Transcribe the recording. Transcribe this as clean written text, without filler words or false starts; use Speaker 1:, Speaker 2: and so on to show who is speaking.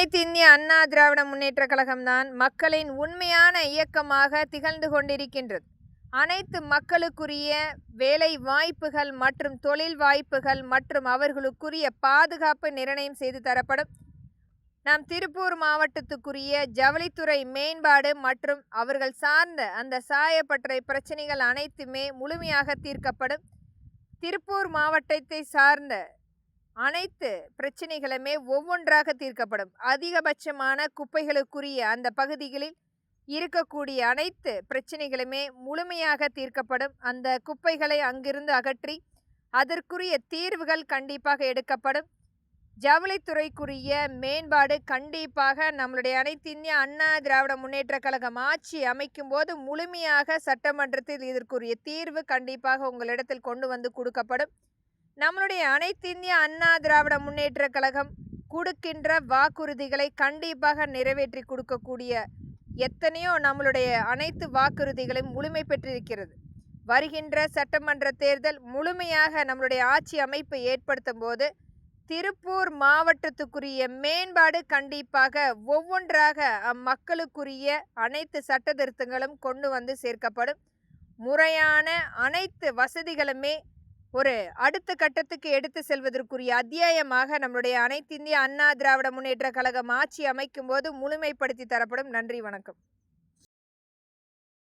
Speaker 1: அனைத்து இந்திய அண்ணா திராவிட முன்னேற்றக் கழகம்தான் மக்களின் உண்மையான இயக்கமாக திகழ்ந்து கொண்டிருக்கின்றது. அனைத்து மக்களுக்குரிய வேலை வாய்ப்புகள் மற்றும் தொழில் வாய்ப்புகள் மற்றும் அவர்களுக்குரிய பாதுகாப்பு நிர்ணயம் செய்து தரப்படும். நம் திருப்பூர் மாவட்டத்துக்குரிய ஜவுளித்துறை மேம்பாடு மற்றும் அவர்கள் சார்ந்த அந்த சாயப்பட்டறை பிரச்சனைகள் அனைத்துமே முழுமையாக தீர்க்கப்படும். திருப்பூர் மாவட்டத்தை சார்ந்த அனைத்து பிரச்சனைகளுமே ஒவ்வொன்றாக தீர்க்கப்படும். அதிகபட்சமான குப்பைகளுக்குரிய அந்த பகுதிகளில் இருக்கக்கூடிய அனைத்து பிரச்சனைகளுமே முழுமையாக தீர்க்கப்படும். அந்த குப்பைகளை அங்கிருந்து அகற்றி அதற்குரிய தீர்வுகள் கண்டிப்பாக எடுக்கப்படும். ஜவுளித்துறைக்குரிய மேம்பாடு கண்டிப்பாக நம்மளுடைய அனைத்து இந்திய அண்ணா திராவிட முன்னேற்ற கழகம் ஆட்சி அமைக்கும் போது முழுமையாக சட்டமன்றத்தில் இதற்குரிய தீர்வு கண்டிப்பாக உங்களிடத்தில் கொண்டு வந்து கொடுக்கப்படும். நம்மளுடைய அனைத்து இந்திய அண்ணா திராவிட முன்னேற்ற கழகம் கொடுக்கின்ற வாக்குறுதிகளை கண்டிப்பாக நிறைவேற்றி கொடுக்கக்கூடிய எத்தனையோ நம்மளுடைய அனைத்து வாக்குறுதிகளையும் முழுமை பெற்றிருக்கிறது. வருகின்ற சட்டமன்ற தேர்தல் முழுமையாக நம்மளுடைய ஆட்சி அமைப்பை ஏற்படுத்தும் போது திருப்பூர் மாவட்டத்துக்குரிய மேம்பாடு கண்டிப்பாக ஒவ்வொன்றாக அம்மக்களுக்குரிய அனைத்து சட்ட திருத்தங்களும் கொண்டு வந்து சேர்க்கப்படும். முறையான அனைத்து வசதிகளுமே ஒரு அடுத்த கட்டத்துக்கு எடுத்து செல்வதற்குரிய அத்தியாயமாக நம்மளுடைய அனைத்து இந்திய அண்ணா திராவிட முன்னேற்ற கழகம் ஆட்சி அமைக்கும் போது முழுமைப்படுத்தி தரப்படும். நன்றி, வணக்கம்.